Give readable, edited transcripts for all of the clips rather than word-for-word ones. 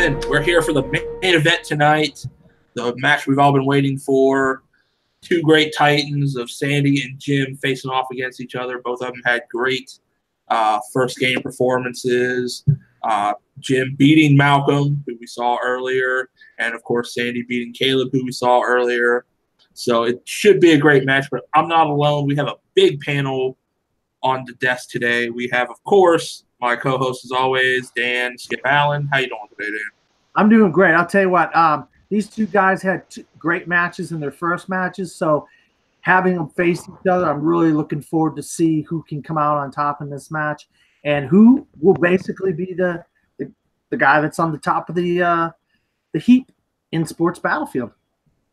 gentlemen, we're here for the main event tonight, the match we've all been waiting for. Two great titans of Sandy and Jim facing off against each other. Both of them had great first game performances. Jim beating Malcolm, who we saw earlier, and of course Sandy beating Kaleb, who we saw earlier. So it should be a great match, but I'm not alone. We have a big panel on the desk today. We have, of course, my co-host as always, Dan Skip Allen. How you doing today, Dan? I'm doing great. I'll tell you what, these two guys had great matches in their first matches, so having them face each other, I'm really looking forward to see who can come out on top in this match and who will basically be the guy that's on the top of the heap in Sports Battlefield.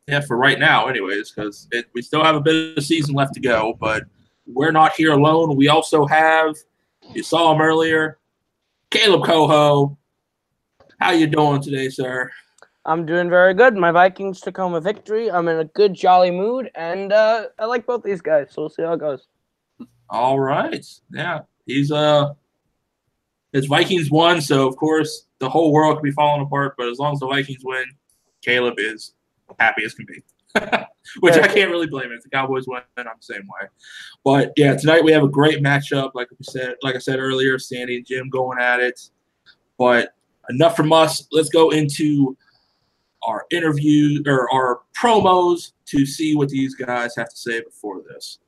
Yeah, for right now anyways, because we still have a bit of season left to go, but we're not here alone. We also have, you saw him earlier, Kaleb Koho. How you doing today, sir? I'm doing very good. My Vikings took home a victory. I'm in a good, jolly mood, and I like both these guys, so we'll see how it goes. All right. Yeah, his Vikings won, so of course the whole world could be falling apart, but as long as the Vikings win, Kaleb is happy as can be. Which I can't really blame him. If the Cowboys win, I'm the same way. But yeah, tonight we have a great matchup. Like I said earlier, Sandy and Jim going at it. But enough from us. Let's go into our interview or our promos to see what these guys have to say before this.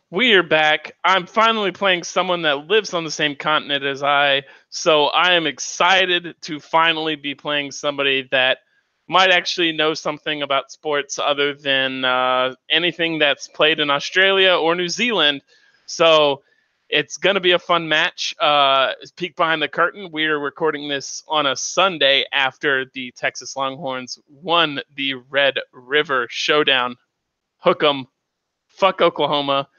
We are back. I'm finally playing someone that lives on the same continent as I, so I am excited to finally be playing somebody that might actually know something about sports other than anything that's played in Australia or New Zealand. So it's going to be a fun match. Peek behind the curtain. We're recording this on a Sunday after the Texas Longhorns won the Red River Showdown. Hook 'em. Fuck Oklahoma.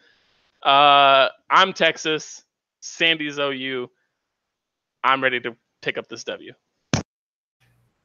I'm Texas. Sandy's OU. I'm ready to pick up this W.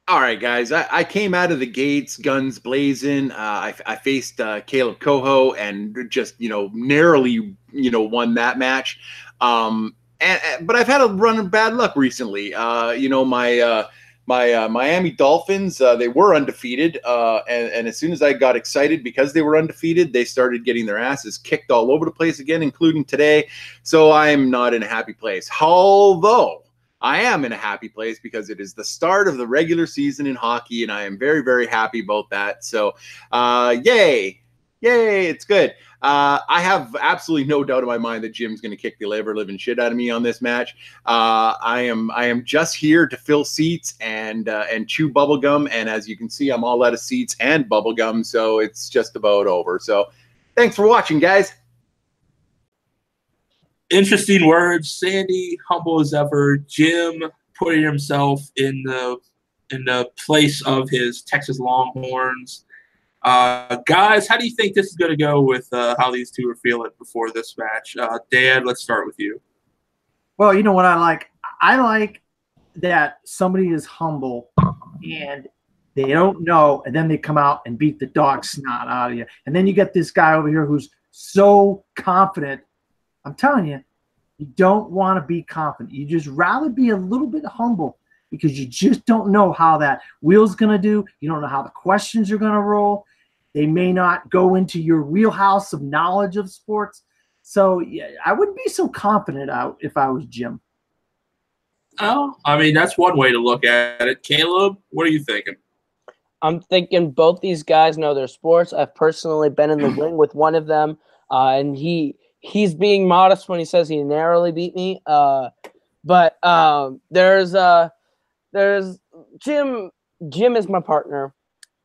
All right, guys. I came out of the gates, guns blazing. I faced Kaleb Koho and just narrowly won that match. But I've had a run of bad luck recently. My Miami Dolphins, they were undefeated, and as soon as I got excited because they were undefeated, they started getting their asses kicked all over the place again, including today. So I'm not in a happy place. Although I am in a happy place because it is the start of the regular season in hockey, and I am very, very happy about that. So, yay, it's good. I have absolutely no doubt in my mind that Jim's going to kick the living shit out of me on this match. I am just here to fill seats and chew bubblegum, and as you can see, I'm all out of seats and bubblegum, so it's just about over. So, thanks for watching, guys. Interesting words. Sandy, humble as ever. Jim putting himself in the place of his Texas Longhorns. Guys, how do you think this is going to go with how these two are feeling before this match? Dan, let's start with you. Well, you know what I like? I like that somebody is humble and they don't know, and then they come out and beat the dog snot out of you. And then you get this guy over here who's so confident. I'm telling you, you don't want to be confident. You just rather be a little bit humble because you just don't know how that wheel's going to do. You don't know how the questions are going to roll. They may not go into your wheelhouse of knowledge of sports. So yeah, I wouldn't be so confident out if I was Jim. Oh, I mean, that's one way to look at it. Kaleb, what are you thinking? I'm thinking both these guys know their sports. I've personally been in the ring with one of them, and he's being modest when he says he narrowly beat me. But there's Jim. Jim is my partner.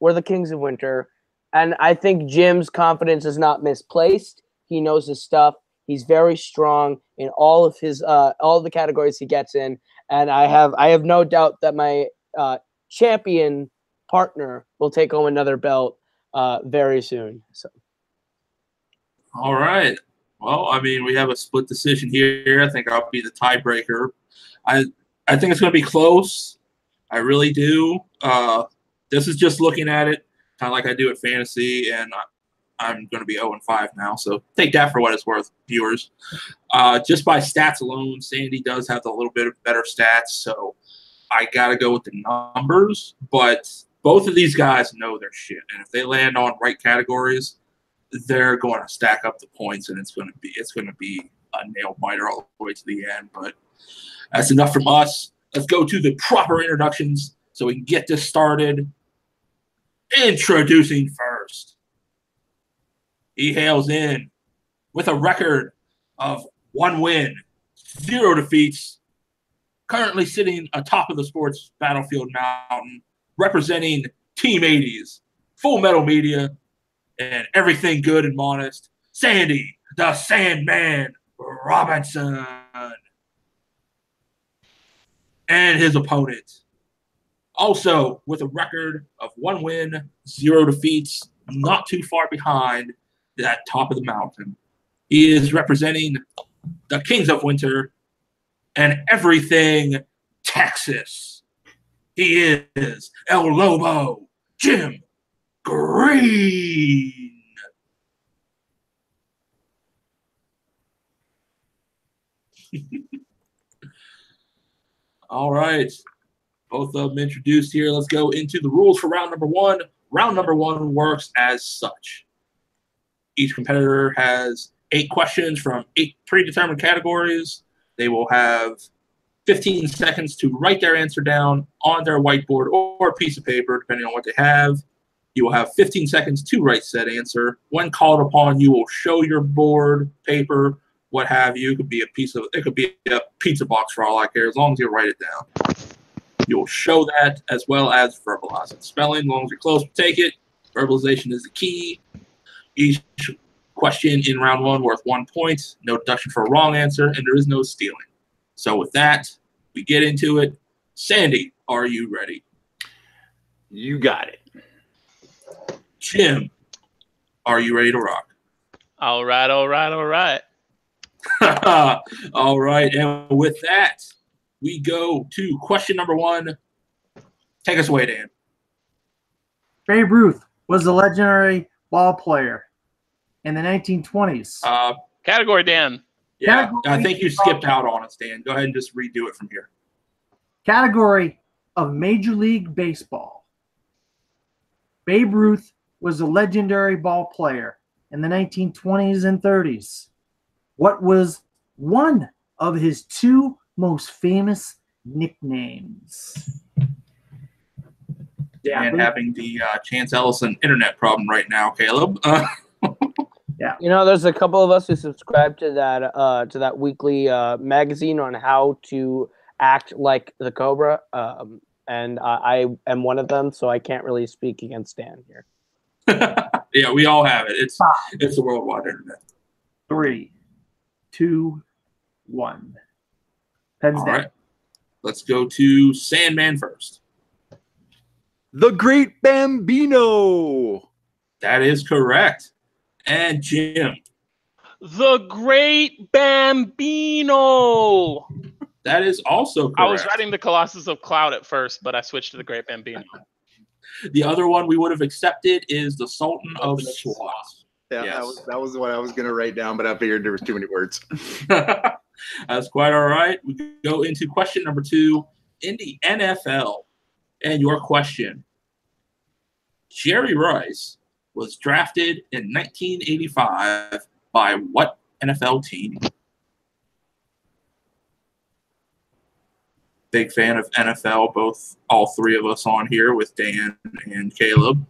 We're the Kings of Winter. And I think Jim's confidence is not misplaced. He knows his stuff. He's very strong in all of his all the categories he gets in. And I have no doubt that my champion partner will take home another belt very soon. So. All right. Well, I mean, we have a split decision here. I think I'll be the tiebreaker. I think it's going to be close. I really do. This is just looking at it kind of like I do at fantasy, and I'm going to be 0-5 now. So take that for what it's worth, viewers. Just by stats alone, Sandy does have a little bit of better stats. So I got to go with the numbers, but both of these guys know their shit. And if they land on right categories, they're going to stack up the points, and it's going to be a nail biter all the way to the end. But that's enough from us. Let's go to the proper introductions so we can get this started. Introducing first. He hails in with a record of 1 win, 0 defeats, currently sitting atop of the sports battlefield mountain, representing Team 80s, Full Metal Media, and everything good and modest, Sandy, the Sandman Robinson. And his opponent, also with a record of 1 win, 0 defeats, not too far behind that top of the mountain. He is representing the Kings of Winter and everything Texas. He is El Lobo, Jim Green. All right. Both of them introduced here. Let's go into the rules for round number 1. Round number 1 works as such. Each competitor has 8 questions from 8 predetermined categories. They will have 15 seconds to write their answer down on their whiteboard or a piece of paper, depending on what they have. You will have 15 seconds to write said answer. When called upon, you will show your board, paper, what have you. It could be a pizza box for all I care, as long as you write it down. You'll show that as well as verbalize it. Spelling, as long as you're close, take it. Verbalization is the key. Each question in round 1 worth 1 point. No deduction for a wrong answer, and there is no stealing. So with that, we get into it. Sandy, are you ready? You got it. Jim, are you ready to rock? All right. All right, and with that, we go to question number 1. Take us away, Dan. Babe Ruth was a legendary ball player in the 1920s. Category, Dan. Yeah, Category I think you skipped out on us, Dan. Go ahead and just redo it from here. Category of Major League Baseball. Babe Ruth was a legendary ball player in the 1920s and 30s. What was one of his 2 most famous nicknames? Dan having the Chance Ellison internet problem right now, Caleb. Yeah. You know, there's a couple of us who subscribe to that weekly magazine on how to act like the Cobra, and I am one of them, so I can't really speak against Dan here. Yeah, we all have it. It's the worldwide internet. 3, 2, 1. Pens All down. right. Let's go to Sandman first. The Great Bambino. That is correct. And Jim. The Great Bambino. That is also correct. I was writing the Colossus of Cloud at first, but I switched to the Great Bambino. The other one we would have accepted is the Sultan of SWAT. Yeah, Yes. that was what I was going to write down, but I figured there was too many words. That's quite all right. We go into question number 2 in the NFL. And your question. Jerry Rice was drafted in 1985 by what NFL team? Big fan of NFL, all 3 of us on here with Dan and Caleb.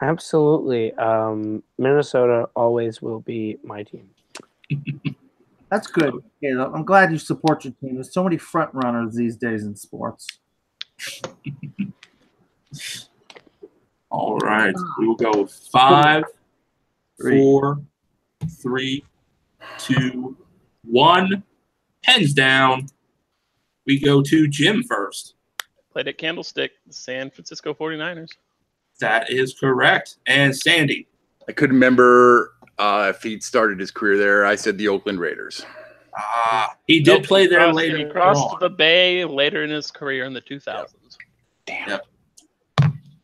Absolutely. Minnesota always will be my team. That's good, Caleb. I'm glad you support your team. There's so many front runners these days in sports. All right. We will go 5, 4, 3, 2, 1. Pens down. We go to Jim first. Played at Candlestick, the San Francisco 49ers. That is correct. And Sandy. I couldn't remember if he'd started his career there. I said the Oakland Raiders. He did play there later. He crossed the Bay later in his career in the 2000s. Damn. Yep.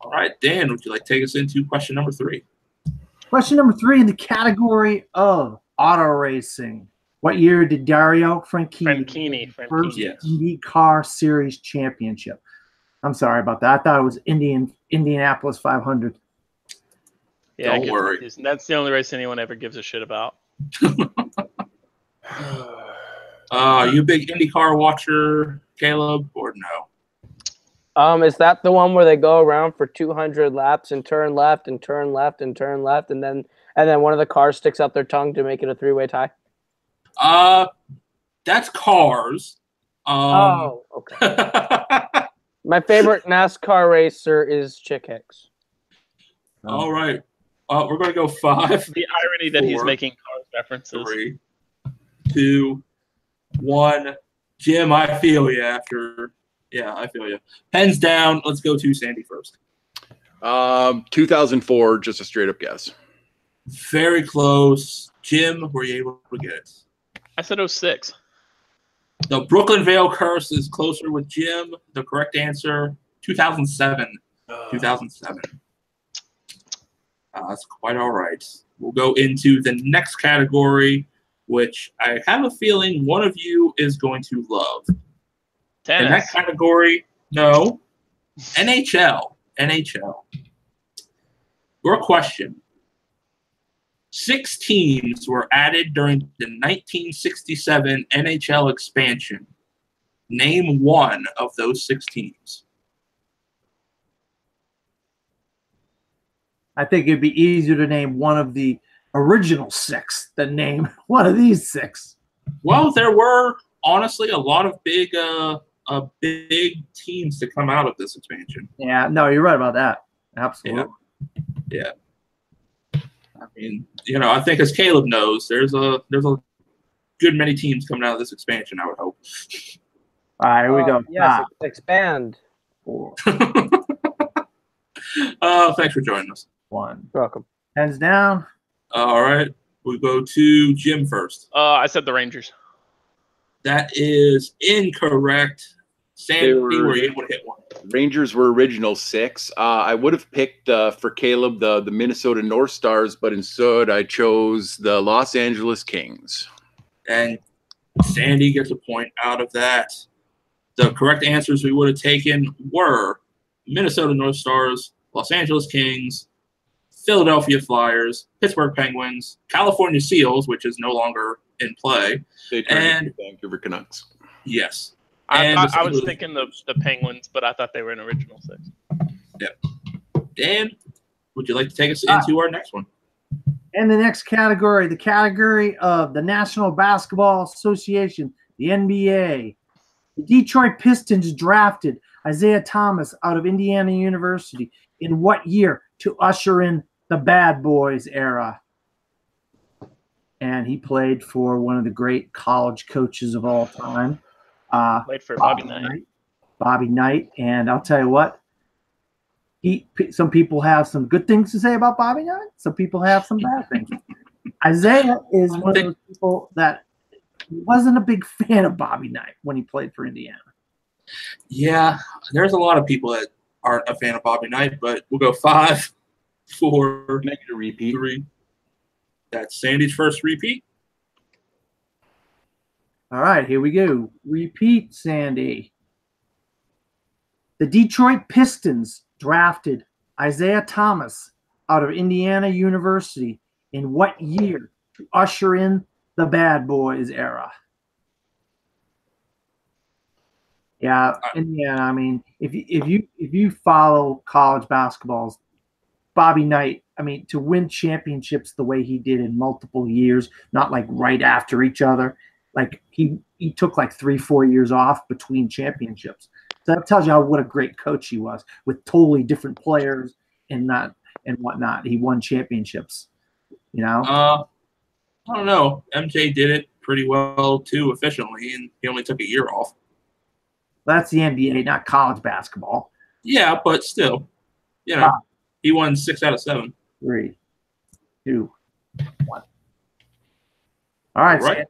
All right, Dan, would you like to take us into question number 3? Question number 3 in the category of auto racing. What year did Dario Franchitti Franchitti. first Yes. IndyCar Series championship? I'm sorry about that. I thought it was Indianapolis 500. Yeah, Don't worry. That's the only race anyone ever gives a shit about. You big IndyCar watcher, Caleb, or no? Is that the one where they go around for 200 laps and turn left and turn left and turn left, and then one of the cars sticks out their tongue to make it a three-way tie? That's Cars. Oh, okay. My favorite NASCAR racer is Chick Hicks. All right. We're going to go 5. The irony that he's 4, making Cars references. 3, 2, 1. Jim, I feel you after. Yeah, I feel you. Pens down. Let's go to Sandy first. 2004, just a straight up guess. Very close. Jim, were you able to get it? I said 06. The Brooklyn Vale Curse is closer with Jim. The correct answer, 2007. 2007. That's quite all right. We'll go into the next category, which I have a feeling one of you is going to love. Tennis. In that category, no. NHL. NHL. Your question. 6 teams were added during the 1967 NHL expansion. Name one of those 6 teams. I think it'd be easier to name one of the original 6 than name one of these 6. Well, there were honestly a lot of big teams to come out of this expansion. Yeah, no, you're right about that. Absolutely. Yeah. I mean, I think as Caleb knows, there's a good many teams coming out of this expansion, I would hope. All right, here we go. Yes, expand. 4, thanks for joining us. 1. Welcome. Hands down. All right. We go to Jim first. I said the Rangers. That is incorrect. Sandy, were you able to hit one? Rangers were original 6. I would have picked for Caleb the Minnesota North Stars, but instead I chose the Los Angeles Kings. And Sandy gets a point out of that. The correct answers we would have taken were Minnesota North Stars, Los Angeles Kings, Philadelphia Flyers, Pittsburgh Penguins, California Seals, which is no longer in play, They turned into Vancouver Canucks. Yes. I was thinking the Penguins, but I thought they were an original 6. Yep. Dan, would you like to take us into our next one? And the next category, the category of the National Basketball Association, the NBA. The Detroit Pistons drafted Isaiah Thomas out of Indiana University in what year to usher in the Bad Boys era? And he played for one of the great college coaches of all time. Played for Bobby Knight. Bobby Knight. And I'll tell you what, some people have some good things to say about Bobby Knight. Some people have some bad things. Isaiah is one of those people that wasn't a big fan of Bobby Knight when he played for Indiana. Yeah, there's a lot of people that aren't a fan of Bobby Knight, but we'll go 5, 4, Make it a repeat. 3. That's Sandy's first repeat. All right, here we go. Repeat, Sandy. The Detroit Pistons drafted Isaiah Thomas out of Indiana University in what year to usher in the Bad Boys era? Yeah, Indiana. I mean, if you follow college basketballs, Bobby Knight, I mean, to win championships the way he did in multiple years, not like right after each other, like he took like 3-4 years off between championships. So that tells you what a great coach he was with totally different players and whatnot. He won championships, I don't know. MJ did it pretty well too, efficiently, and he only took a year off. That's the NBA, not college basketball. Yeah, but still, he won 6 out of 7. 3, 2, 1. All right. Right.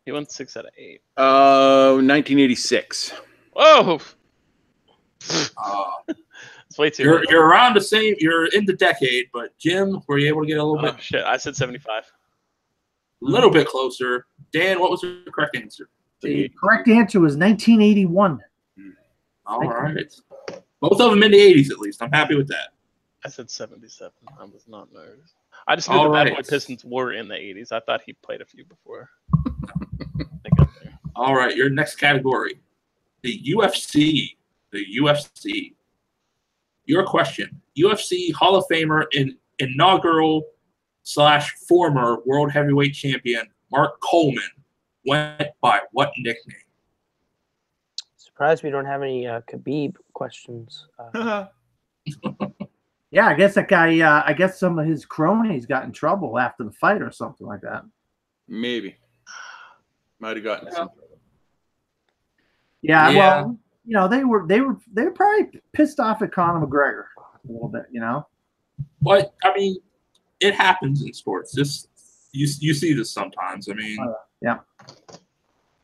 He won 6 out of 8. 1986. Whoa! It's way too. You're around the same. You're in the decade, but Jim, were you able to get a little bit? Shit! I said 75. A little bit closer. Dan, what was the correct answer? The correct answer was 1981. All right. Both of them in the 80s, at least. I'm happy with that. I said 77. I was not nervous. I just knew the Bad Boy Pistons were in the 80s. I thought he played a few before. All right, your next category, the UFC. The UFC. Your question: UFC Hall of Famer and inaugural/former World Heavyweight Champion Mark Coleman went by what nickname? Surprised we don't have any Khabib questions. Yeah, I guess that guy. I guess some of his cronies got in trouble after the fight or something like that. Maybe. Might have gotten some trouble. Yeah, well, you know, they were probably pissed off at Conor McGregor a little bit, you know. But I mean, it happens in sports. This you see this sometimes. I mean, yeah.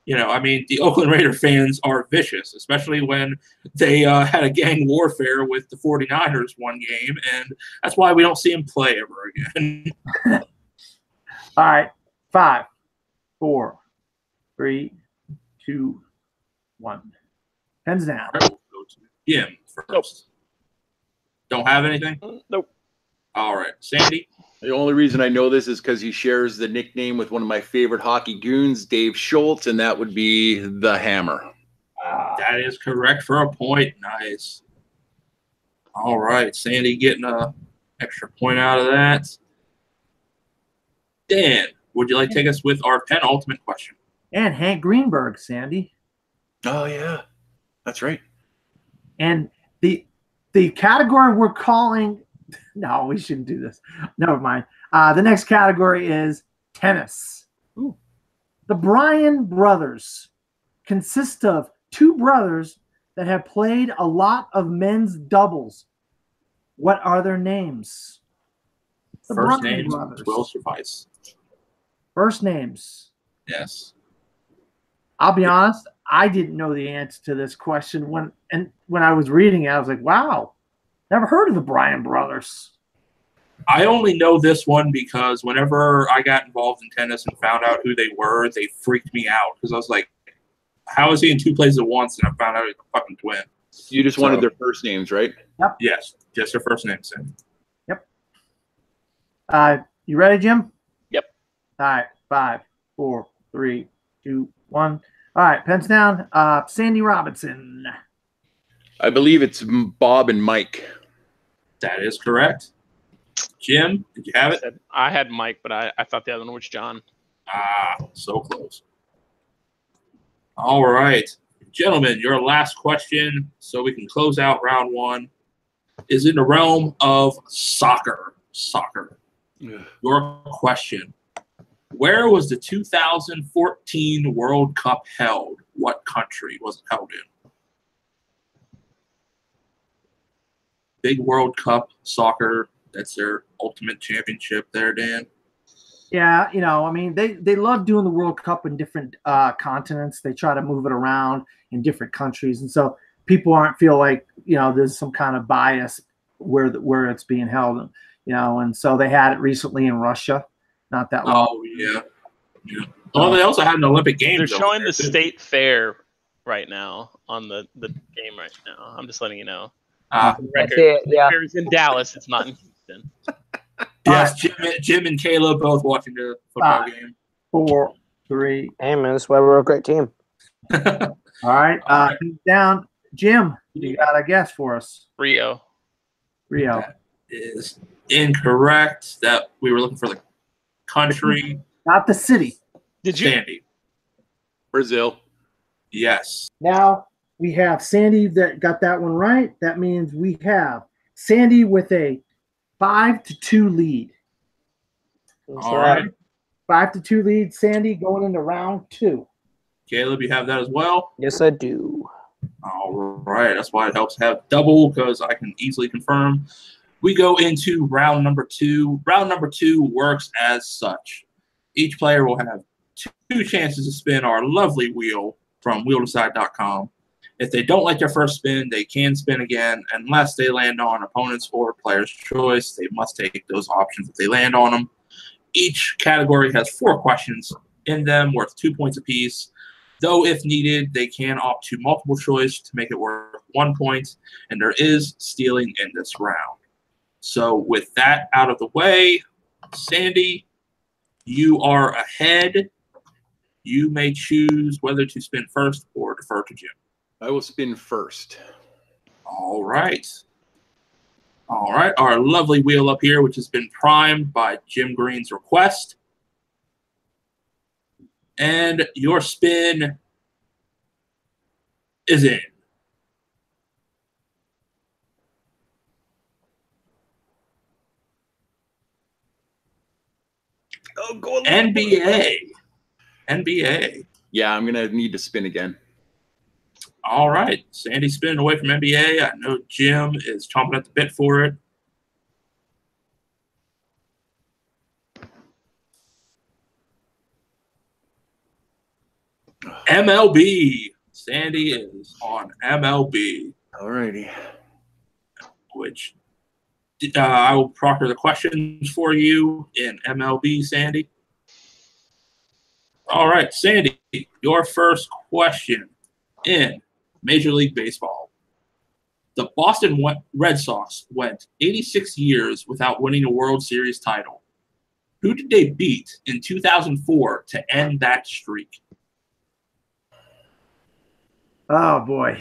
You know, I mean, the Oakland Raider fans are vicious, especially when they had a gang warfare with the 49ers one game, and that's why we don't see them play ever again. All right, 5, 4, 3, 2, 1. Pens down. All right, we'll go to Jim first. Nope. Don't have anything? Nope. All right, Sandy. The only reason I know this is because he shares the nickname with one of my favorite hockey goons, Dave Schultz, and that would be the Hammer. That is correct for a point. Nice. All right, Sandy getting an extra point out of that. Dan, would you like to take us with our penultimate question? And Hank Greenberg, Sandy. Oh, yeah. That's right. And the category we're calling – no, we shouldn't do this. Never mind. The next category is tennis. Ooh. The Bryan brothers consist of two brothers that have played a lot of men's doubles. What are their names? The First Bryan names brothers. will suffice. First names. Yes. I'll be honest, I didn't know the answer to this question when I was reading it. I was like, wow, never heard of the Bryan brothers. I only know this one because whenever I got involved in tennis and found out who they were, they freaked me out because I was like, how is he in two places at once? And I found out he's a fucking twin. You just wanted their first names, right? Yep. Yes, just their first names. Yep. You ready, Jim? Yep. All right. 5, 4, 3, 2, 1. All right, pens down. Sandy Robinson. I believe it's Bob and Mike. That is correct. Jim, did you have it? I had Mike, but I thought the other one was John. So close. All right. Gentlemen, your last question, so we can close out round one, is in the realm of soccer. Ugh. Your question. Where was the 2014 World Cup held? What country was it held in? Big World Cup soccer. That's their ultimate championship there, Dan. Yeah, you know, I mean, they love doing the World Cup in different continents. They try to move it around in different countries. And so people aren't feel like, you know, there's some kind of bias where it's being held, you know. And so they had it recently in Russia. Not that long. Oh, yeah. Well, they also had an Olympic Games. They're showing the state fair right now on the game right now. I'm just letting you know. Record. Yeah. It's in Dallas. It's not in Houston. Yes, Jim and Caleb both watching the football game. 4, 3. Hey, man, that's why we're a great team. All right. Down. Jim, you got a guess for us. Rio. That is incorrect. That we were looking for the country. Not the city. Did you? Sandy. Brazil. Yes. Now we have Sandy that got that one right. That means we have Sandy with a 5-2 lead. All right. 5-2 lead. Sandy going into round 2. Caleb, you have that as well? Yes, I do. All right. That's why it helps have double because I can easily confirm. We go into round number 2. Round number 2 works as such. Each player will have 2 chances to spin our lovely wheel from wheeldecide.com. If they don't like their first spin, they can spin again. Unless they land on opponent's or player's choice, they must take those options if they land on them. Each category has 4 questions. in them worth 2 points apiece. Though, if needed, they can opt to multiple choice to make it worth 1 point, and there is stealing in this round. So with that out of the way, Sandy, you are ahead. You may choose whether to spin first or defer to Jim. I will spin first. All right. All right. Our lovely wheel up here, which has been primed by Jim Green's request. And your spin is in. Oh, go NBA. NBA. Yeah, I'm going to need to spin again. All right. Sandy's spinning away from NBA. I know Jim is chomping at the bit for it. MLB. Sandy is on MLB. All righty. Which I will proctor the questions for you in MLB, Sandy. All right, Sandy, your first question in Major League Baseball. The Boston Red Sox went 86 years without winning a World Series title. Who did they beat in 2004 to end that streak? Oh boy,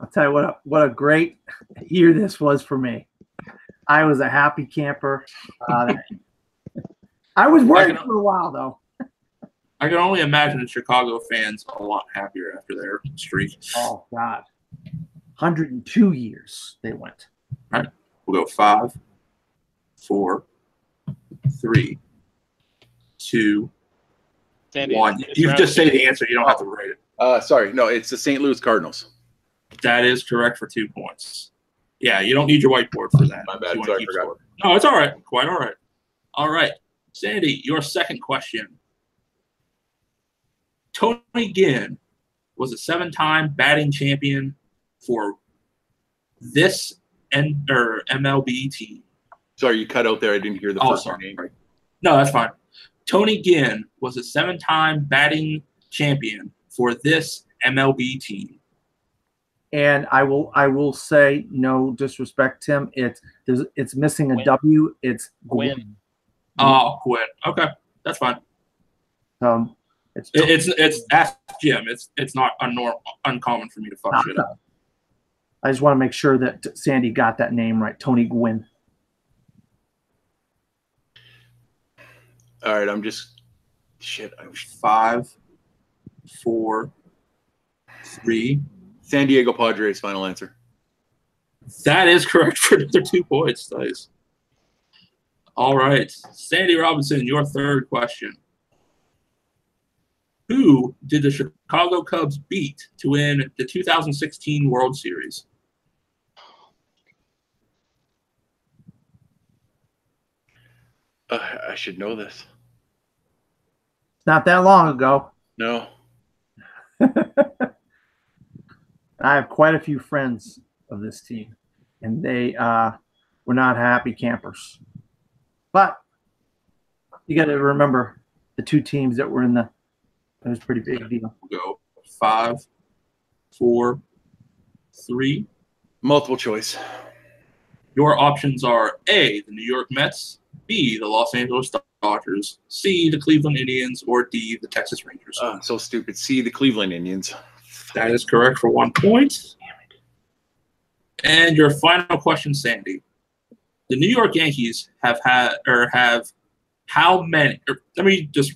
I'll tell you what a great year this was for me. I was a happy camper. I was worried for a while though. I can only imagine the Chicago fans a lot happier after their streak. Oh God, 102 years they went. All right, we'll go 5, 4, 3, 2, Sandy, 1. You just say the answer. You don't have to write it. Sorry, no, it's the St. Louis Cardinals. That is correct for 2 points. Yeah, you don't need your whiteboard for that. My bad. You Sorry, keep I forgot. score. No, it's all right. Quite all right. All right. Sandy, your second question. Tony Gwynn was a 7-time batting champion for this MLB team. Sorry, you cut out there. I didn't hear the first name. Right. No, that's fine. Tony Gwynn was a 7-time batting champion for this MLB team. And I will say, no disrespect, Tim. It's missing a W. It's Gwynn. Oh, Gwynn. Okay, that's fine. It's ask Jim. It's not uncommon for me to fuck shit up. I just want to make sure that Sandy got that name right. Tony Gwynn. All right, I'm just shit. 5, 4, 3. San Diego Padres. Final answer. That is correct for another 2 points. Nice. All right, Sandy Robinson, your third question. Who did the Chicago Cubs beat to win the 2016 World Series? I should know this. Not that long ago. No. I have quite a few friends of this team, and they were not happy campers. But you got to remember the 2 teams that were in the. It was a pretty big deal. We'll go 5, 4, 3. Multiple choice. Your options are A, the New York Mets, B, the Los Angeles Dodgers, C, the Cleveland Indians, or D, the Texas Rangers. So stupid. C, the Cleveland Indians. That is correct for 1 point. And your final question, Sandy. The New York Yankees have how many? Let me just.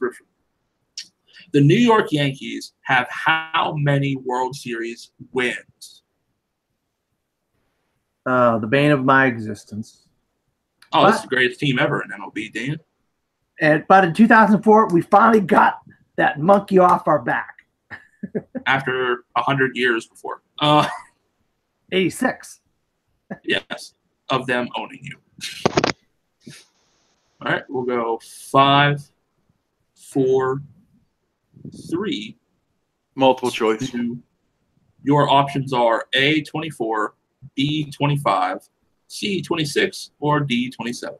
The New York Yankees have how many World Series wins? The bane of my existence. Oh, this is the greatest team ever in MLB, Dan. But in 2004, we finally got that monkey off our back. After 100 years before. 86. Yes, of them owning you. All right, we'll go 5, 4, 3. Multiple choice. 2. Your options are A, 24, B, 25, C, 26, or D, 27.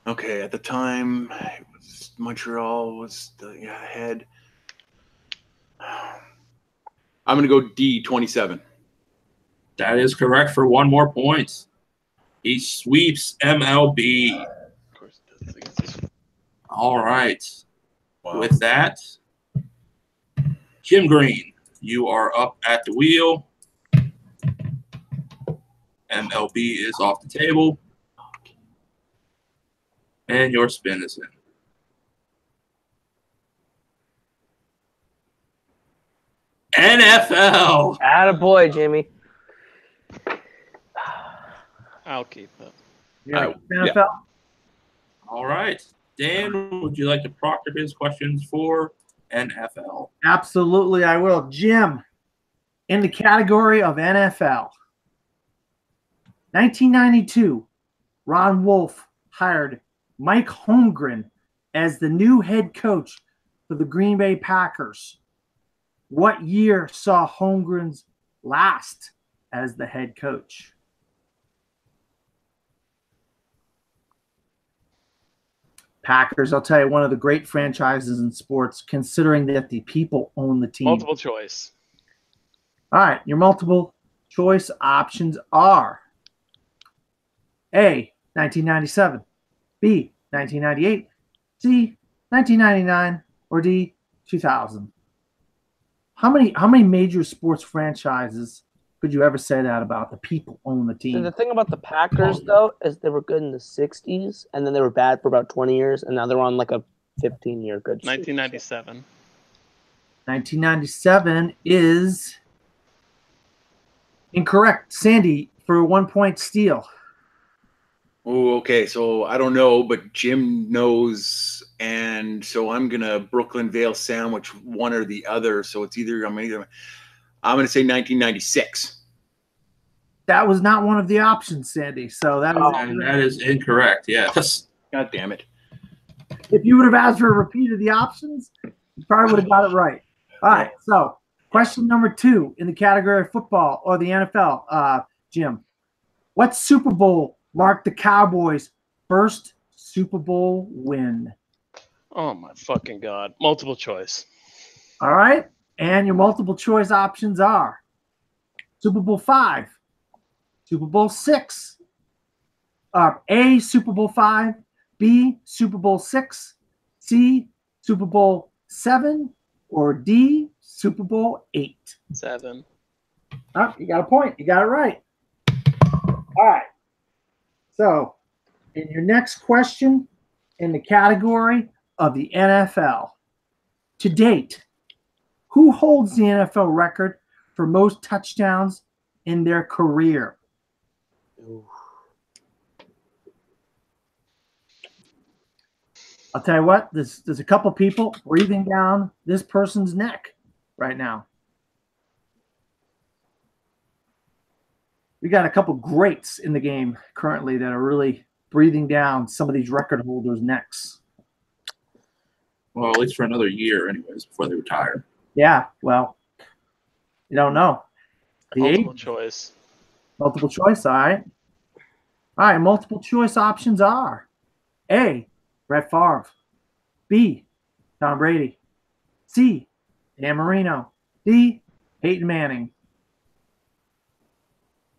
Okay, at the time, it was Montreal was the head. I'm going to go D, 27. That is correct for 1 more point. He sweeps MLB. Of course, it does. All right. Wow. With that, Jim Green, you are up at the wheel. MLB is off the table. And your spin is in. NFL. Attaboy, Jimmy. I'll keep it. Yeah. Yeah. NFL. All right. Dan, would you like to proctor his questions for NFL? Absolutely, I will. Jim, in the category of NFL, 1992, Ron Wolf hired Mike Holmgren as the new head coach for the Green Bay Packers. What year saw Holmgren's last as the head coach? Packers, I'll tell you, one of the great franchises in sports, considering that the people own the team. Multiple choice. All right, your multiple choice options are A, 1997, B, 1998, C, 1999, or D, 2000. How many major sports franchises could you ever say that about? The people own the See, team. the thing about the Packers, though, is they were good in the 60s, and then they were bad for about 20 years, and now they're on like a 15-year good streak. 1997. 1997 is incorrect. Sandy, for a 1-point steal. Oh, okay. So I don't know, but Jim knows, and so I'm gonna Brooklyn Vale sandwich one or the other. So it's either I'm gonna say 1996. That was not one of the options, Sandy. So that is And that is incorrect. Yes. God damn it! if you would have asked for a repeat of the options, you probably would have got it right. All right. So question number 2 in the category of football or the NFL, Jim. What Super Bowl marked the Cowboys' first Super Bowl win? Oh my fucking god! Multiple choice. All right. And your multiple choice options are Super Bowl 5, Super Bowl 6, A, Super Bowl 5, B, Super Bowl 6, C, Super Bowl 7, or D, Super Bowl 8. 7. Oh, you got a point. You got it right. All right. So, in your next question, in the category of the NFL, to date, who holds the NFL record for most touchdowns in their career? I'll tell you what, there's a couple people breathing down this person's neck right now. We got a couple greats in the game currently that are really breathing down some of these record holders' necks. Well, at least for another year, anyways, before they retire. Yeah, well, you don't know. Multiple choice. Multiple choice, all right. All right, multiple choice options are A, Brett Favre, B, Tom Brady, C, Dan Marino, D, Peyton Manning.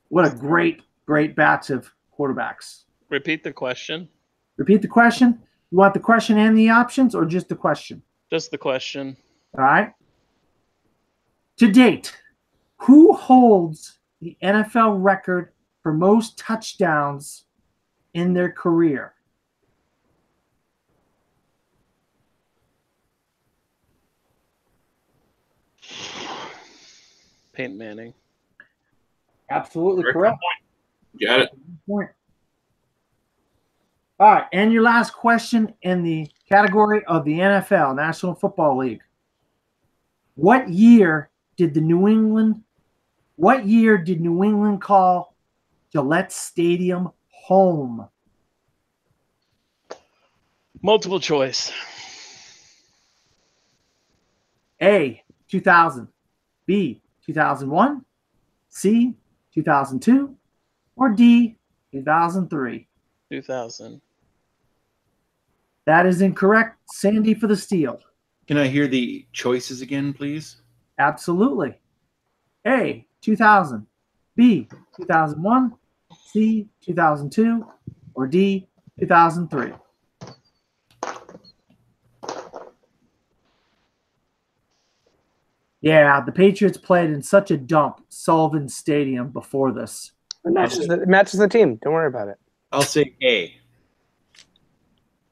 What a great batch of quarterbacks. Repeat the question. Repeat the question. You want the question and the options or just the question? Just the question. All right. To date, who holds the NFL record for most touchdowns in their career? Peyton Manning. Absolutely correct. Got it. Point. All right, and your last question in the category of the NFL, National Football League. What year did New England call Gillette Stadium home? Multiple choice. A, 2000, B, 2001, C, 2002, or D, 2003? 2000. That is incorrect. Sandy for the steal. Can I hear the choices again, please? Absolutely. A, 2000. B, 2001. C, 2002. Or D, 2003. Yeah, the Patriots played in such a dump, Sullivan Stadium, before this. It matches the team. Don't worry about it. I'll say A.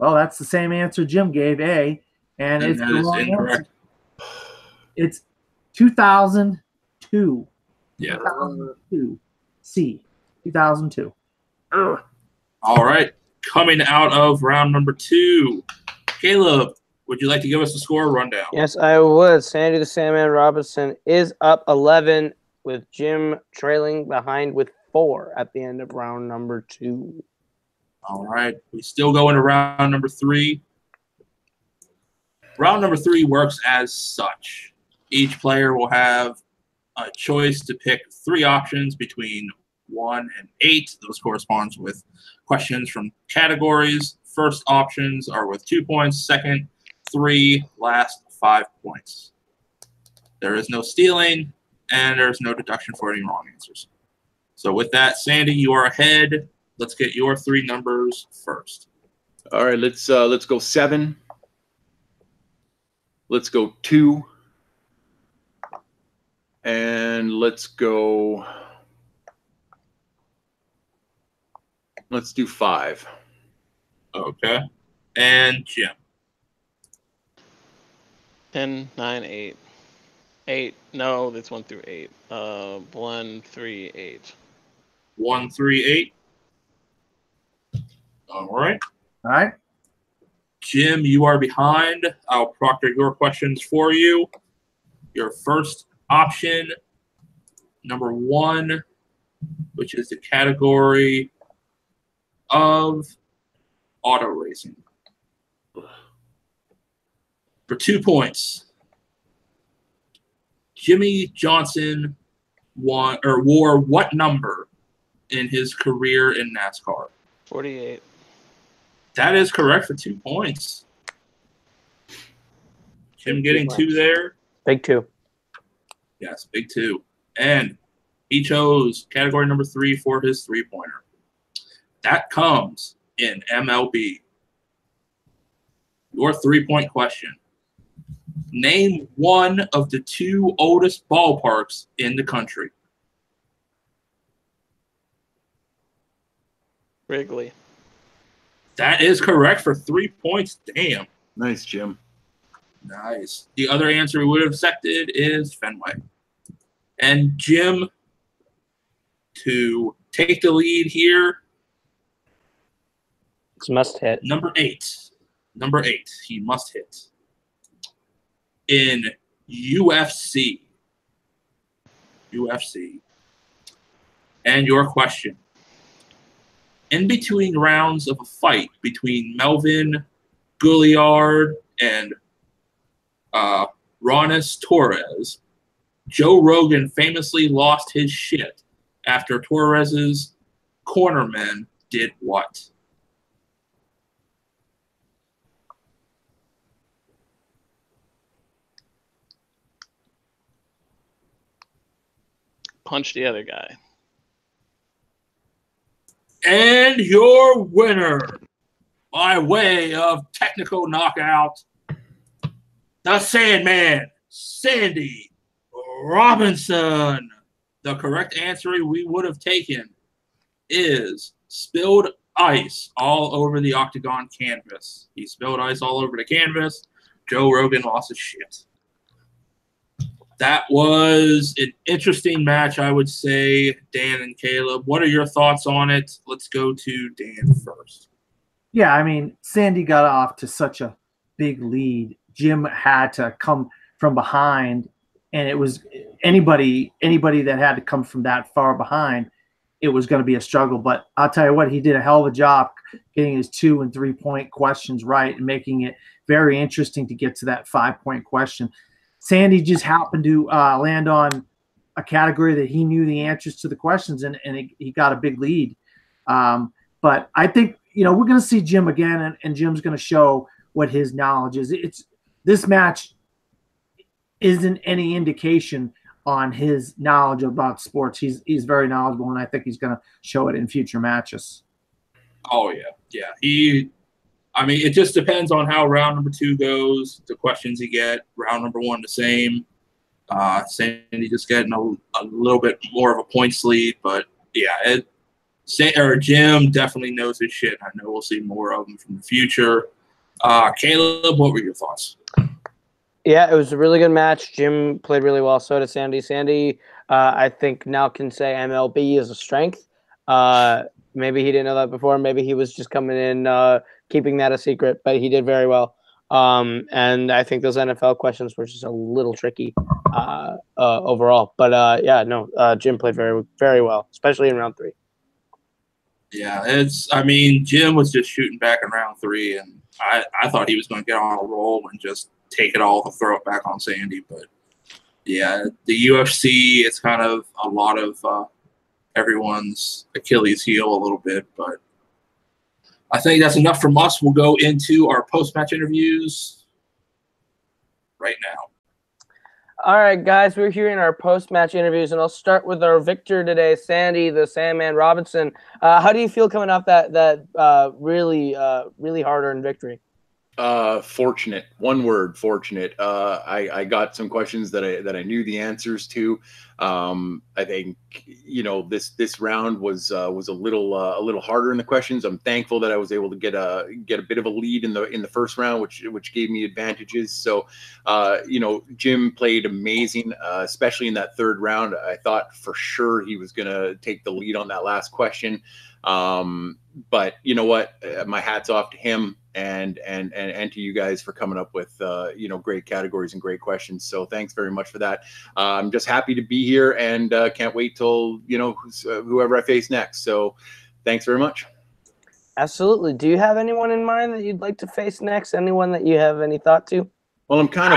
Well, that's the same answer Jim gave, A. And it's the wrong answer. It's 2002. Yeah. 2002. C. 2002. All right. Coming out of round number 2, Kaleb, would you like to give us the score rundown? Yes, I would. Sandy the Sandman Robinson is up 11 with Jim trailing behind with 4 at the end of round number 2. All right. We still go into round number 3. Round number 3 works as such. Each player will have a choice to pick 3 options between 1 and 8. Those corresponds with questions from categories. First options are with 2 points. Second, 3. Last, 5 points. There is no stealing, and there's no deduction for any wrong answers. So with that, Sandy, you are ahead. Let's get your 3 numbers first. All right, let's go 7. Let's go 2. And let's do 5. Okay. And Jim. 10, 9, 8. 8. No, that's 1 through 8. 1, 3, 8. 1, 3, 8. All right. All right. Jim, you are behind. I'll proctor your questions for you. Your first option, number 1, which is the category of auto racing. For 2 points, Jimmy Johnson wore what number in his career in NASCAR? 48. That is correct for 2 points. Jim getting 2 there. Big 2. Yes, big 2. And he chose category number 3 for his 3-pointer. That comes in MLB. Your 3-point question. Name one of the 2 oldest ballparks in the country. Wrigley. That is correct for 3 points. Damn. Nice, Jim. Nice. The other answer we would have accepted is Fenway. And Jim, to take the lead here. It's must hit. Number 8. Number 8. He must hit. In UFC. UFC. And your question. In between rounds of a fight between Melvin Gouliard and Ronis Torres, Joe Rogan famously lost his shit after Torres's cornermen did what? Punch the other guy. And your winner, by way of technical knockout, the Sandman, Sandy Robinson. The correct answer we would have taken is spilled ice all over the octagon canvas. He spilled ice all over the canvas. Joe Rogan lost his shit. That was an interesting match, I would say, Dan and Kaleb. What are your thoughts on it? Let's go to Dan first. Yeah, I mean, Sandy got off to such a big lead. Jim had to come from behind, and it was anybody that had to come from that far behind, it was going to be a struggle. But I'll tell you what, he did a hell of a job getting his 2- and 3-point questions right and making it very interesting to get to that 5-point question. Sandy just happened to land on a category that he knew the answers to the questions, and he got a big lead. But I think, we're going to see Jim again, and Jim's going to show what his knowledge is. This match isn't any indication on his knowledge about sports. He's very knowledgeable, and I think he's going to show it in future matches. Oh yeah. I mean, it just depends on how round number 2 goes, the questions you get. Round number 1, the same. Sandy just getting a little bit more of a points lead, but yeah, Jim definitely knows his shit. I know we'll see more of him from the future. Kaleb, what were your thoughts? Yeah, it was a really good match. Jim played really well. So did Sandy. Sandy, I think now can say MLB is a strength. Maybe he didn't know that before. Maybe he was just coming in, keeping that a secret, but he did very well. And I think those NFL questions were just a little tricky overall. But Jim played very, very well, especially in round 3. Yeah, Jim was just shooting back in round 3, and I thought he was going to get on a roll and just take it all and throw it back on Sandy. But yeah, the UFC, it's kind of a lot of everyone's Achilles heel a little bit, but I think that's enough from us. We'll go into our post-match interviews right now. All right, guys, we're here in our post-match interviews, and I'll start with our victor today, Sandy, the Sandman Robinson. How do you feel coming off that really hard-earned victory? Fortunate. One word, fortunate. I got some questions that I knew the answers to. I think this round was a little harder in the questions. I'm thankful that I was able to get a bit of a lead in the first round, which gave me advantages. So Jim played amazing, especially in that third round. I thought for sure he was gonna take the lead on that last question. But you know what? My hat's off to him and to you guys for coming up with great categories and great questions. So thanks very much for that. I'm just happy to be here and can't wait till whoever I face next. So thanks very much. Absolutely. Do you have anyone in mind that you'd like to face next? Anyone that you have any thought to? Well, I'm kind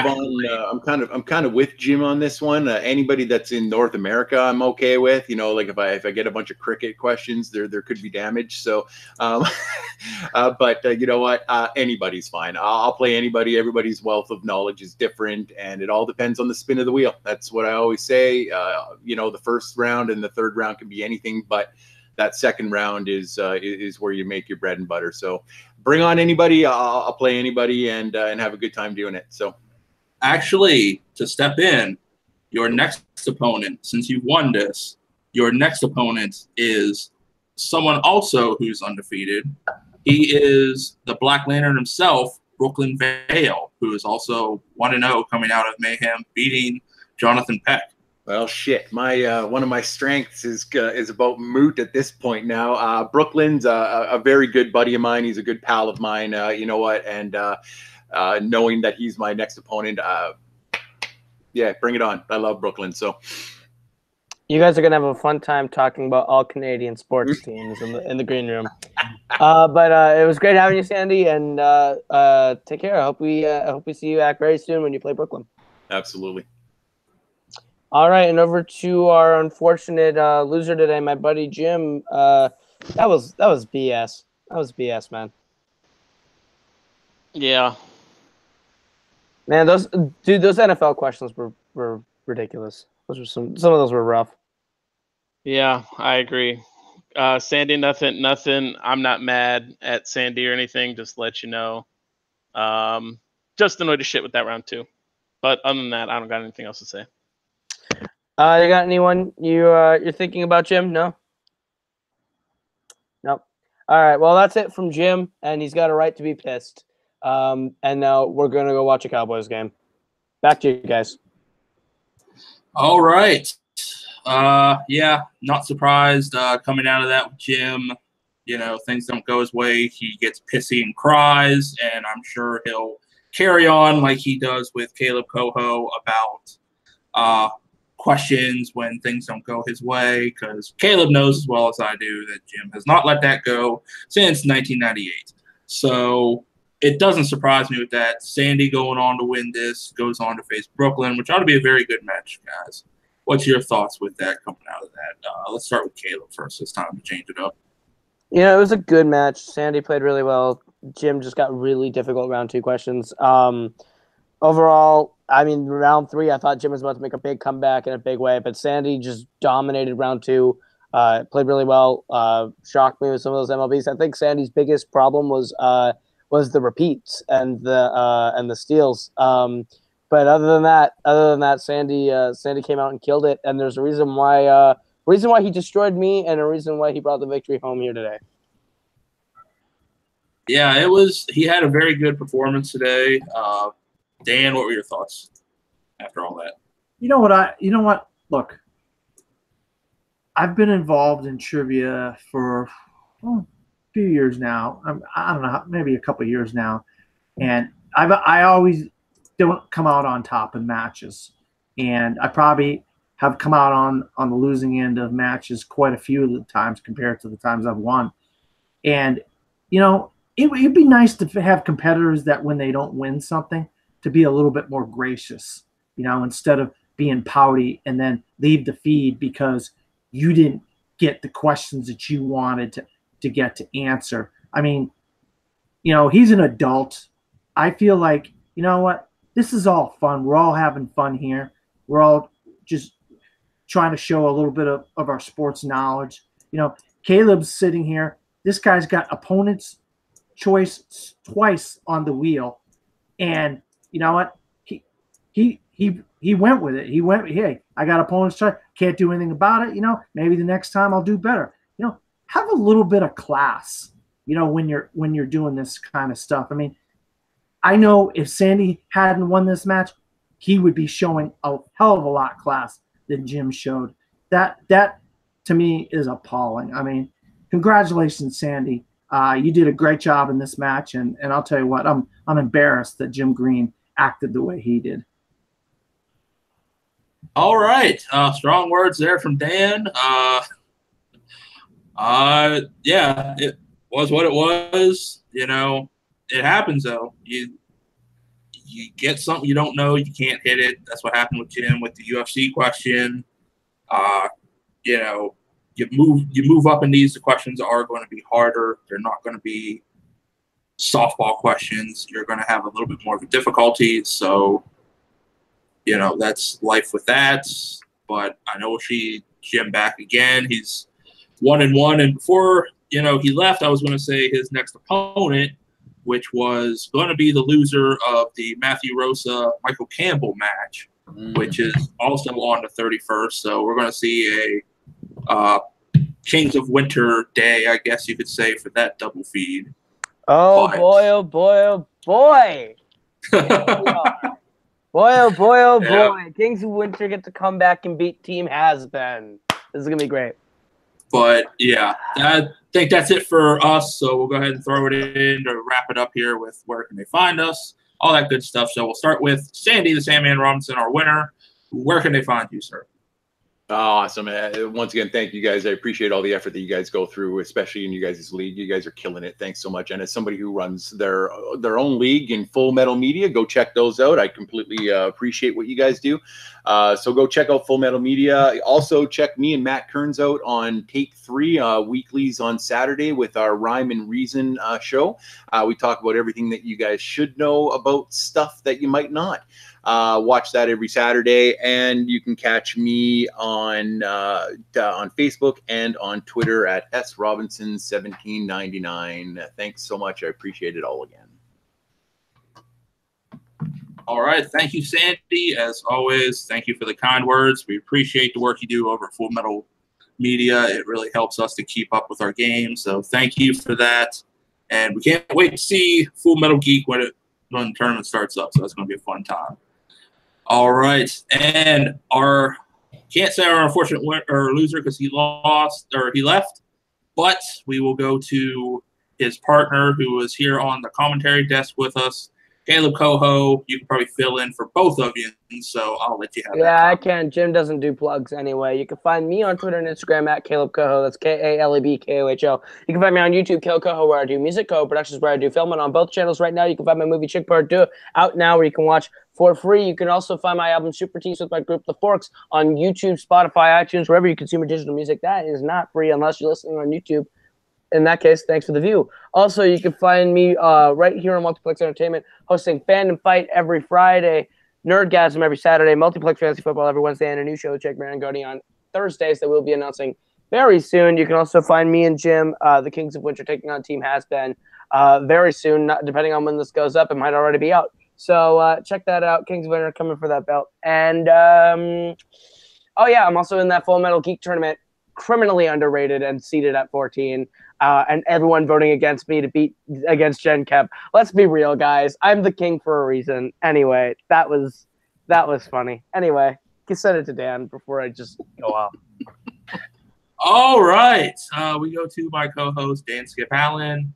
of with Jim on this one. Anybody that's in North America, I'm okay with. Like if I get a bunch of cricket questions, there could be damage. So, but you know what? Anybody's fine. I'll play anybody. Everybody's wealth of knowledge is different, and it all depends on the spin of the wheel. That's what I always say. The first round and the third round can be anything, but that second round is where you make your bread and butter. So bring on anybody. I'll play anybody and have a good time doing it. So actually, to step in, your next opponent, since you've won this, your next opponent is someone also who's undefeated. He is the Black Lantern himself, Brooklyn Vale, who is also 1-0 coming out of Mayhem, beating Jonathan Peck. Well, shit. My one of my strengths is about moot at this point now. Brooklyn's a very good buddy of mine. He's a good pal of mine. You know what? And knowing that he's my next opponent, yeah, bring it on. I love Brooklyn. So you guys are gonna have a fun time talking about all Canadian sports teams in the green room. But it was great having you, Sandy, and take care. I hope we see you back very soon when you play Brooklyn. Absolutely. All right, and over to our unfortunate loser today, my buddy Jim. That was BS. That was BS, man. Yeah. Man, those NFL questions were ridiculous. Those were some of those were rough. Yeah, I agree. Sandy, nothing. I'm not mad at Sandy or anything. Just to let you know. Just annoyed as shit with that round 2. But other than that, I don't got anything else to say. You got anyone you're thinking about, Jim? No? Nope. All right, well, that's it from Jim, and he's got a right to be pissed. And now we're going to go watch a Cowboys game. Back to you guys. All right. Yeah, not surprised coming out of that with Jim. Things don't go his way. He gets pissy and cries, and I'm sure he'll carry on like he does with Kaleb Koho about questions when things don't go his way, because Kaleb knows as well as I do that Jim has not let that go since 1998. So it doesn't surprise me with that. Sandy going on to win this, goes on to face Brooklyn, which ought to be a very good match, guys. What's your thoughts with that coming out of that? Let's start with Kaleb first. It's time to change it up. It was a good match. Sandy played really well. Jim just got really difficult round 2 questions. Overall, I mean, round 3, I thought Jim was about to make a big comeback in a big way, but Sandy just dominated round 2. Played really well. Shocked me with some of those MLBs. I think Sandy's biggest problem was the repeats and the steals. But other than that, Sandy came out and killed it. And there's a reason why he destroyed me, and a reason why he brought the victory home here today. Yeah, he had a very good performance today. Dan, what were your thoughts after all that? You know what? Look, I've been involved in trivia for a few years now. I don't know, maybe a couple of years now, and I always don't come out on top in matches, and I probably have come out on the losing end of matches quite a few of the times compared to the times I've won. And it'd be nice to have competitors that when they don't win something, to be a little bit more gracious, instead of being pouty and then leave the feed because you didn't get the questions that you wanted to get to answer. I mean, he's an adult. I feel like, you know what? This is all fun. We're all having fun here. We're all just trying to show a little bit of our sports knowledge. Kaleb's sitting here. This guy's got opponent's choice twice on the wheel. And you know what? He went with it. He went, hey, I got opponent's choice. Can't do anything about it. Maybe the next time I'll do better. Have a little bit of class, when you're doing this kind of stuff. I mean, I know if Sandy hadn't won this match, he would be showing a hell of a lot of class than Jim showed. That to me is appalling. I mean, congratulations, Sandy. You did a great job in this match, and I'll tell you what, I'm embarrassed that Jim Green acted the way he did. All right, strong words there from Dan. Yeah, it was what it was. It happens though. You get something you don't know, you can't hit it. That's what happened with Jim with the UFC question. You move up in these. The questions are going to be harder. They're not going to be softball questions. You're going to have a little bit more of a difficulty. So, that's life with that. But I know we'll see Jim back again. He's 1-1. And before, he left, I was going to say his next opponent, which was going to be the loser of the Matthew Rosa Michael Campbell match, which is also on the 31st. So we're going to see a Kings of Winter day, I guess you could say, for that double feed. Oh, boy, oh, boy, oh, boy. Boy, oh, boy, oh, boy. Kings of Winter get to come back and beat Team Has-Been. This is going to be great. But, yeah, I think that's it for us. So we'll go ahead and throw it in to wrap it up here with where can they find us, all that good stuff. So we'll start with Sandy, the Sandman Robinson, our winner. Where can they find you, sir? Awesome. Once again, thank you guys. I appreciate all the effort that you guys go through, especially in you guys' league. You guys are killing it. Thanks so much. And as somebody who runs their own league in Full Metal Media, go check those out. I completely appreciate what you guys do. So go check out Full Metal Media. Also check me and Matt Kearns out on Take 3 weeklies on Saturday with our Rhyme and Reason show. We talk about everything that you guys should know about stuff that you might not. Watch that every Saturday, and you can catch me on Facebook and on Twitter at srobinson1799. Thanks so much. I appreciate it all again. All right. Thank you, Sandy. As always, thank you for the kind words. We appreciate the work you do over Full Metal Media. It really helps us to keep up with our game. So thank you for that. And we can't wait to see Full Metal Geek when the tournament starts up. So that's going to be a fun time. All right, and can't say our unfortunate loser because he lost or he left, but we will go to his partner who was here on the commentary desk with us, Kaleb Koho. You can probably fill in for both of you, so I'll let you have that. Yeah, I can. Jim doesn't do plugs anyway. You can find me on Twitter and Instagram at Kaleb Koho. That's KALEBKOHO. You can find me on YouTube, Kaleb Koho, where I do music, Koho Productions, where I do filming on both channels right now. You can find my movie Chick Part 2 out now, where you can watch for free. You can also find my album Super Teams with my group The Forks on YouTube, Spotify, iTunes, wherever you consume your digital music. That is not free unless you're listening on YouTube. in that case, thanks for the view. Also, you can find me right here on Multiplex Entertainment, hosting Fandom Fight every Friday, Nerdgasm every Saturday, Multiplex Fantasy Football every Wednesday, and a new show with Jake Marangoni on Thursdays that we'll be announcing very soon. You can also find me and Jim, the Kings of Winter, taking on Team Has Been very soon. Depending on when this goes up, it might already be out. So check that out. Kings of Winter coming for that belt. And, oh, yeah, I'm also in that Full Metal Geek tournament, criminally underrated and seated at 14. And everyone voting against me to beat against Jen Kev. Let's be real, guys. I'm the king for a reason. Anyway, that was funny. Anyway, you send it to Dan before I just go off. All right. We go to my co-host, Dan Skip Allen.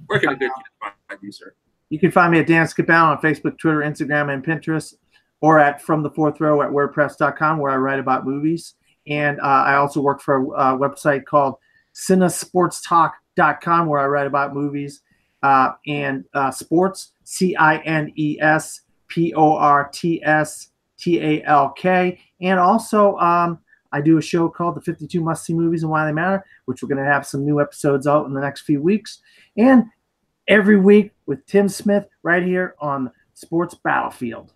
Where can a good find you, sir? You can find me at Dan Skip Allen on Facebook, Twitter, Instagram, and Pinterest, or at From the Fourth Row at WordPress.com, where I write about movies. And I also work for a website called Cinesportstalk.com, where I write about movies and sports, CINESPORTSTALK. And also I do a show called The 52 Must-See Movies and Why They Matter, which we're going to have some new episodes out in the next few weeks. And every week with Tim Smith right here on Sports Battlefield.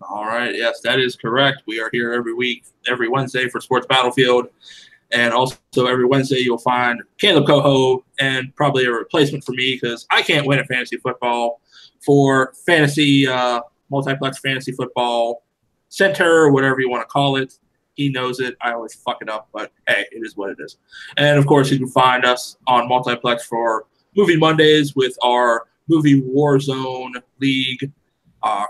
All right. Yes, that is correct. We are here every week, every Wednesday for Sports Battlefield. And also every Wednesday you'll find Kaleb Koho and probably a replacement for me because I can't win at fantasy football for fantasy multiplex fantasy football center, whatever you want to call it. He knows it. I always fuck it up, but hey, it is what it is. And of course, you can find us on Multiplex for Movie Mondays with our Movie Warzone League.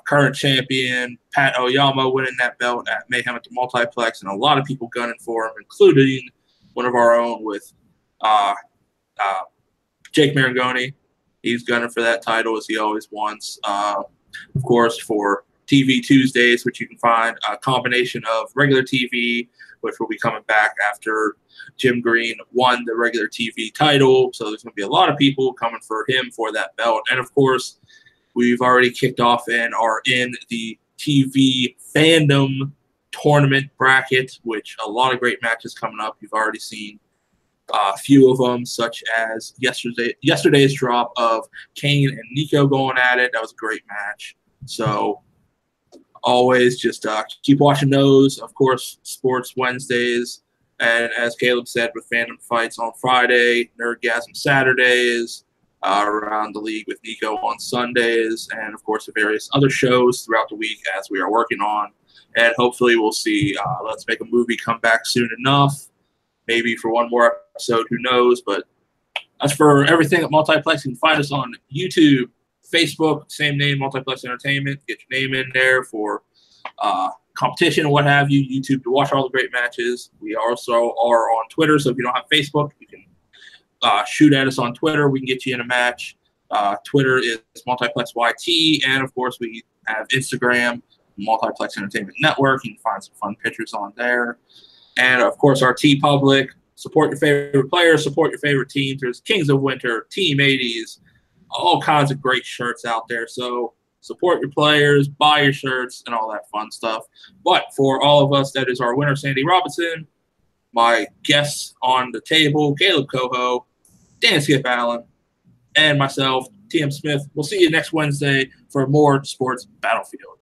Current champion Pat Oyama winning that belt at Mayhem at the Multiplex, and a lot of people gunning for him, including one of our own with Jake Marangoni. He's gunning for that title as he always wants. Of course, for TV Tuesdays, which you can find a combination of regular TV, which will be coming back after Jim Green won the regular TV title. So there's going to be a lot of people coming for him for that belt. And of course, we've already kicked off and are in the TV Fandom tournament bracket, which a lot of great matches coming up. You've already seen a few of them, such as yesterday's drop of Kane and Nico going at it. That was a great match. So always just keep watching those. Of course, Sports Wednesdays. And as Kaleb said, with Fandom Fights on Friday, Nerdgasm Saturdays, around the league with Nico on Sundays, and of course the various other shows throughout the week as we are working on. And hopefully we'll see Let's Make a Movie come back soon enough. Maybe for one more episode, who knows? But as for everything at Multiplex, you can find us on YouTube, Facebook, same name, Multiplex Entertainment. Get your name in there for competition and what have you. YouTube to watch all the great matches. We also are on Twitter, so if you don't have Facebook, you can shoot at us on Twitter. We can get you in a match. Twitter is MultiplexYT, and of course we have Instagram, Multiplex Entertainment Network. You can find some fun pictures on there. And of course our TeePublic. Support your favorite players, support your favorite teams. There's Kings of Winter, Team 80s, all kinds of great shirts out there. So support your players, buy your shirts, and all that fun stuff. But for all of us, that is our winner, Sandy Robinson, my guests on the table, Kaleb Koho, Dan Skip Allen, and myself, TM Smith. We'll see you next Wednesday for more Sports Battlefield.